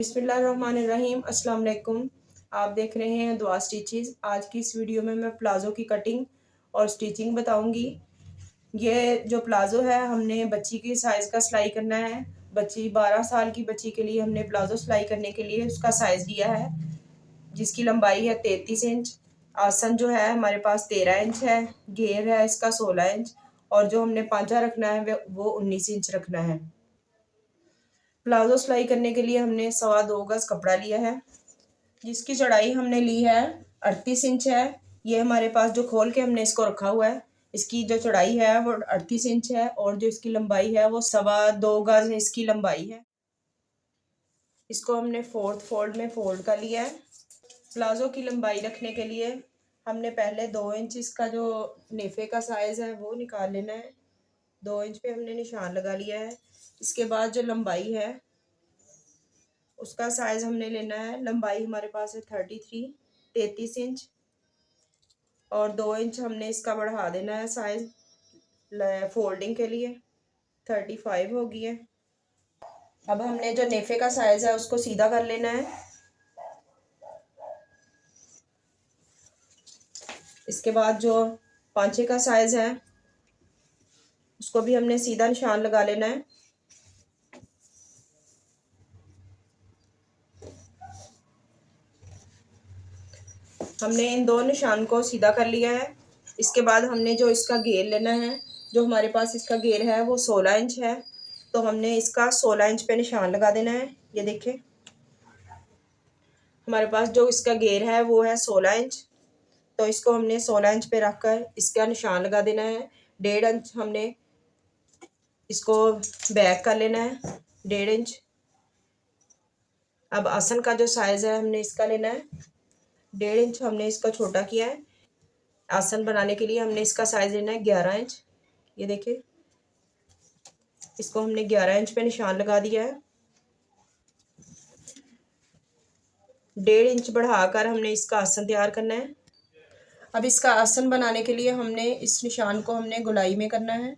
बिस्मिल्लाहिर्रहमानिर्रहीम। अस्सलाम वालेकुम। आप देख रहे हैं दुआ स्टिचेस। आज की इस वीडियो में मैं प्लाज़ो की कटिंग और स्टिचिंग बताऊंगी। ये जो प्लाज़ो है हमने बच्ची के साइज़ का सिलाई करना है। बच्ची 12 साल की बच्ची के लिए हमने प्लाज़ो सिलाई करने के लिए उसका साइज़ लिया है, जिसकी लंबाई है 33 इंच। आसन जो है हमारे पास 13 इंच है। घेर है इसका 16 इंच और जो हमने पांचा रखना है वो 19 इंच रखना है। प्लाज़ो सिलाई करने के लिए हमने 2.25 गज कपड़ा लिया है, जिसकी चौड़ाई हमने ली है 38 इंच है। ये हमारे पास जो खोल के हमने इसको रखा हुआ है, इसकी जो चौड़ाई है वो 38 इंच है और जो इसकी लंबाई है वो 2.25 गज इसकी लंबाई है। इसको हमने 4th फोल्ड में फोल्ड कर लिया है। प्लाज़ो की लंबाई रखने के लिए हमने पहले 2 इंच इसका जो नेफे का साइज़ है वो निकाल लेना है। 2 इंच पे हमने निशान लगा लिया है। इसके बाद जो लंबाई है उसका साइज़ हमने लेना है। लंबाई हमारे पास है 33 इंच और 2 इंच हमने इसका बढ़ा देना है साइज़ फोल्डिंग के लिए। 35 हो गई है। अब हमने जो नेफे का साइज़ है उसको सीधा कर लेना है। इसके बाद जो पांचे का साइज़ है उसको भी हमने सीधा निशान लगा लेना है। हमने इन दो निशान को सीधा कर लिया है। इसके बाद हमने जो इसका घेर लेना है, जो हमारे पास इसका घेर है वो 16 इंच है, तो हमने इसका 16 इंच पे निशान लगा देना है। ये देखिए हमारे पास जो इसका घेर है वो है 16 इंच, तो इसको हमने 16 इंच पे रख कर इसका निशान लगा देना है। 1.5 इंच हमने इसको बैक कर लेना है, 1.5 इंच। अब आसन का जो साइज़ है हमने इसका लेना है 1.5 इंच, हमने इसका छोटा किया है। आसन बनाने के लिए हमने इसका साइज़ लेना है 11 इंच। ये देखिए इसको हमने 11 इंच पे निशान लगा दिया है। 1.5 इंच बढ़ाकर हमने इसका आसन तैयार करना है। अब इसका आसन बनाने के लिए हमने इस निशान को हमने गोलाई में करना है।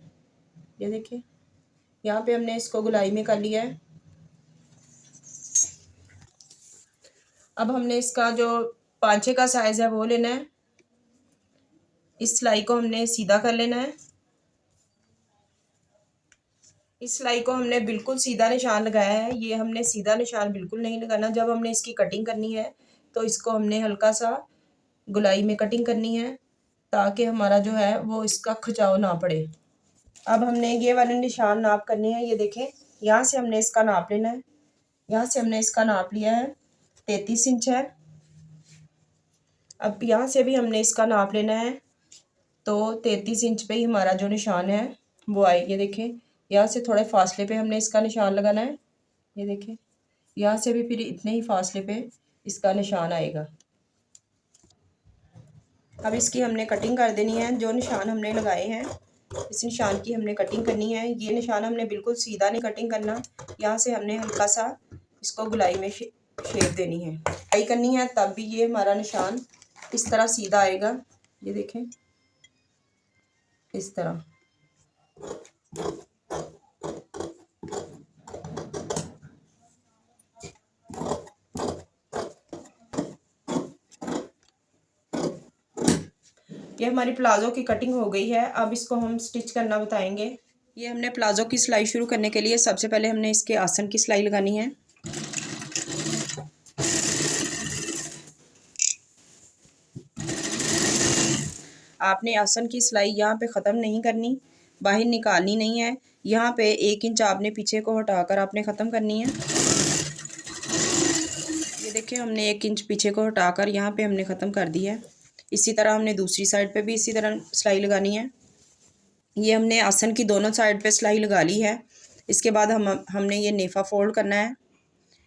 ये देखिए यहाँ पे हमने इसको गोलाई में कर लिया है। अब हमने इसका जो पांचे का साइज़ है वो लेना है। इस सिलाई को हमने सीधा कर लेना है। इस सिलाई को हमने बिल्कुल सीधा निशान लगाया है। ये हमने सीधा निशान बिल्कुल नहीं लगाना। जब हमने इसकी कटिंग करनी है तो इसको हमने हल्का सा गोलाई में कटिंग करनी है, ताकि हमारा जो है वो इसका खिंचाव ना पड़े। अब हमने ये वाले निशान नाप करने हैं। ये देखें यहाँ से हमने इसका नाप लेना है। यहाँ से हमने इसका नाप लिया है 33 इंच है। अब यहाँ से भी हमने इसका नाप लेना है, तो 33 इंच पे ही हमारा जो निशान है वो आए। ये देखें यहाँ से थोड़े फासले पे हमने इसका निशान लगाना है। ये देखें यहाँ से भी फिर इतने ही फासले पे इसका निशान आएगा। अब इसकी हमने कटिंग कर देनी है। जो निशान हमने लगाए हैं इस निशान की हमने कटिंग करनी है। ये निशान हमने बिल्कुल सीधा नहीं कटिंग करना, यहाँ से हमने हल्का सा इसको गोलाई में शेप देनी है, गोलाई करनी है, तब भी ये हमारा निशान इस तरह सीधा आएगा। ये देखें इस तरह। ये हमारी प्लाज़ो की कटिंग हो गई है। अब इसको हम स्टिच करना बताएंगे। ये हमने प्लाज़ो की सिलाई शुरू करने के लिए सबसे पहले हमने इसके आसन की सिलाई लगानी है। आपने आसन की सिलाई यहाँ पे ख़त्म नहीं करनी, बाहर निकालनी नहीं है। यहाँ पे 1 इंच आपने पीछे को हटाकर आपने ख़त्म करनी है। ये देखिए हमने 1 इंच पीछे को हटाकर यहाँ पे हमने ख़त्म कर दी है। इसी तरह हमने दूसरी साइड पे भी इसी तरह सिलाई लगानी है। ये हमने आसन की दोनों साइड पे सिलाई लगा ली है। इसके बाद हमने ये नेफ़ा फोल्ड करना है।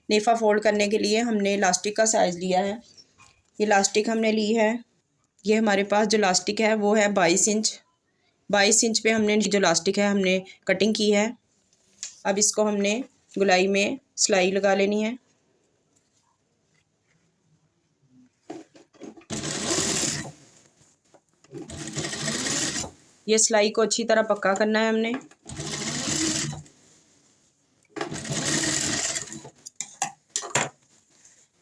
नेफ़ा फोल्ड करने के लिए हमने इलास्टिक का साइज़ लिया है। ये इलास्टिक हमने ली है। ये हमारे पास जो इलास्टिक है वो है 22 इंच। 22 इंच पे हमने जो इलास्टिक है हमने कटिंग की है। अब इसको हमने गोलाई में सिलाई लगा लेनी है। ये सिलाई को अच्छी तरह पक्का करना है हमने।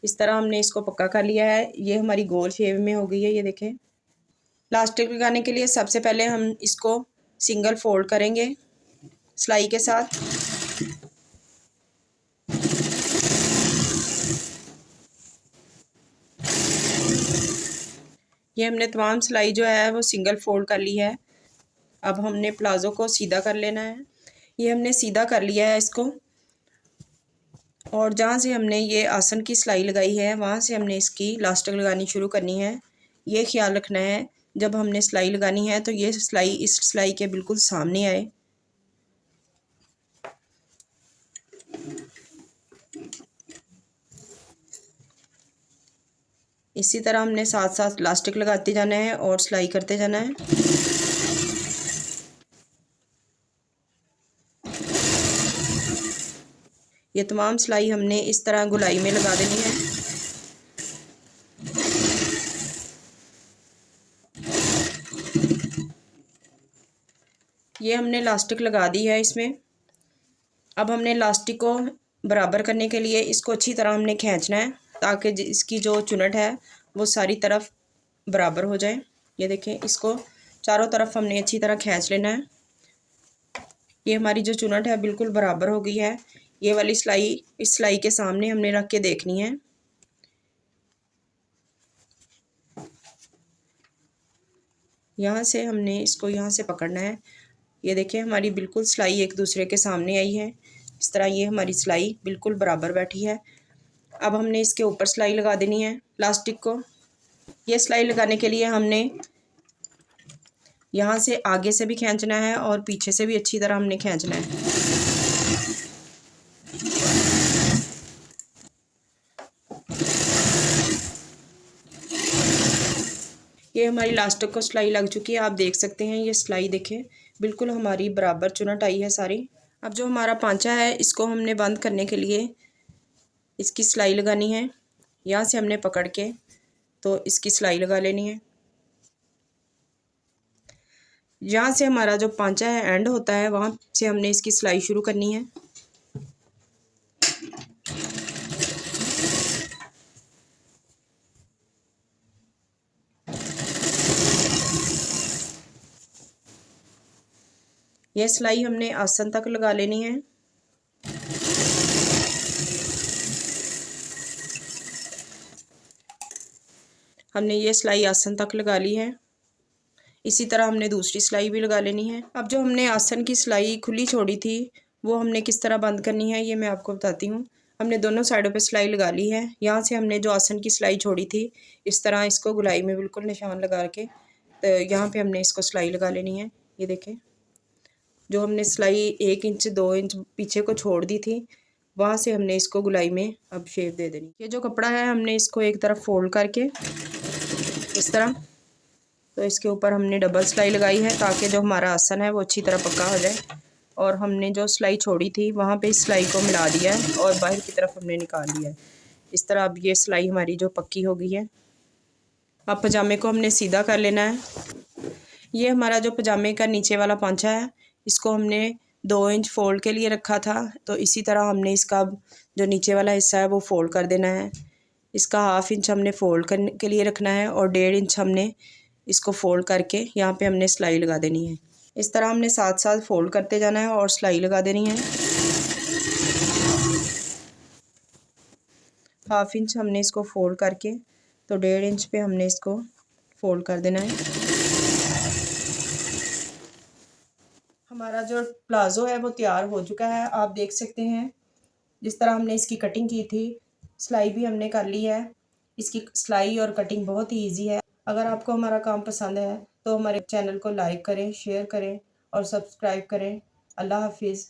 इस तरह हमने इसको पक्का कर लिया है। ये हमारी गोल शेप में हो गई है, ये देखें। इलास्टिक लगाने के लिए सबसे पहले हम इसको सिंगल फोल्ड करेंगे सिलाई के साथ। ये हमने तमाम सिलाई जो है वो सिंगल फोल्ड कर ली है। अब हमने प्लाज़ो को सीधा कर लेना है। ये हमने सीधा कर लिया है इसको, और जहाँ से हमने ये आसन की सिलाई लगाई है वहाँ से हमने इसकी इलास्टिक लगानी शुरू करनी है। ये ख्याल रखना है जब हमने सिलाई लगानी है तो ये सिलाई इस सिलाई के बिल्कुल सामने आए। इसी तरह हमने साथ साथ इलास्टिक लगाते जाना है और सिलाई करते जाना है। ये तमाम सिलाई हमने इस तरह गुलाई में लगा देनी है। ये हमने इलास्टिक लगा दी है इसमें। अब हमने इलास्टिक को बराबर करने के लिए इसको अच्छी तरह हमने खींचना है ताकि इसकी जो चुनट है वो सारी तरफ बराबर हो जाए। ये देखें, इसको चारों तरफ हमने अच्छी तरह खींच लेना है। ये हमारी जो चुनट है बिल्कुल बराबर हो गई है। ये वाली सिलाई इस सिलाई के सामने हमने रख के देखनी है। यहाँ से हमने इसको यहाँ से पकड़ना है। ये देखें, हमारी बिल्कुल सिलाई एक दूसरे के सामने आई है। इस तरह ये हमारी सिलाई बिल्कुल बराबर बैठी है। अब हमने इसके ऊपर सिलाई लगा देनी है प्लास्टिक को। ये सिलाई लगाने के लिए हमने यहाँ से आगे से भी खींचना है और पीछे से भी अच्छी तरह हमने खींचना है। ये हमारी इलास्टिक को सिलाई लग चुकी है, आप देख सकते हैं। ये सिलाई देखें बिल्कुल हमारी बराबर चुनट आई है सारी। अब जो हमारा पांचा है इसको हमने बंद करने के लिए इसकी सिलाई लगानी है। यहाँ से हमने पकड़ के तो इसकी सिलाई लगा लेनी है। जहाँ से हमारा जो पांचा है एंड होता है वहाँ से हमने इसकी सिलाई शुरू करनी है। यह सिलाई हमने आसन तक लगा लेनी है। हमने ये सिलाई आसन तक लगा ली है। इसी तरह हमने दूसरी सिलाई भी लगा लेनी है। अब जो हमने आसन की सिलाई खुली छोड़ी थी वो हमने किस तरह बंद करनी है ये मैं आपको बताती हूँ। हमने दोनों साइडों पे सिलाई लगा ली है। यहाँ से हमने जो आसन की सिलाई छोड़ी थी इस तरह इसको गुलाई में बिल्कुल निशान लगा के तो यहाँ पे हमने इसको सिलाई लगा लेनी है। ये देखें, जो हमने सिलाई 1 इंच 2 इंच पीछे को छोड़ दी थी वहाँ से हमने इसको गुलाई में अब शेप दे देनी। ये जो कपड़ा है हमने इसको एक तरफ फोल्ड करके इस तरह, तो इसके ऊपर हमने डबल सिलाई लगाई है ताकि जो हमारा आसन है वो अच्छी तरह पक्का हो जाए। और हमने जो सिलाई छोड़ी थी वहाँ पे इस सिलाई को मिला दिया है और बाहर की तरफ हमने निकाल लिया है। इस तरह अब ये सिलाई हमारी जो पक्की हो गई है। अब पजामे को हमने सीधा कर लेना है। ये हमारा जो पजामे का नीचे वाला पांचा है इसको हमने 2 इंच फोल्ड के लिए रखा था, तो इसी तरह हमने इसका जो नीचे वाला हिस्सा है वो फोल्ड कर देना है। इसका 1/2 इंच हमने फोल्ड करने के लिए रखना है और 1.5 इंच हमने इसको फोल्ड करके यहाँ पे हमने सिलाई लगा देनी है। इस तरह हमने साथ साथ फोल्ड करते जाना है और सिलाई लगा देनी है। 1/2 इंच हमने इसको फोल्ड करके तो 1.5 इंच पे हमने इसको फोल्ड कर देना है। हमारा जो प्लाज़ो है वो तैयार हो चुका है, आप देख सकते हैं। जिस तरह हमने इसकी कटिंग की थी सिलाई भी हमने कर ली है। इसकी सिलाई और कटिंग बहुत ही ईजी है। अगर आपको हमारा काम पसंद है तो हमारे चैनल को लाइक करें, शेयर करें और सब्सक्राइब करें। अल्लाह हाफिज़।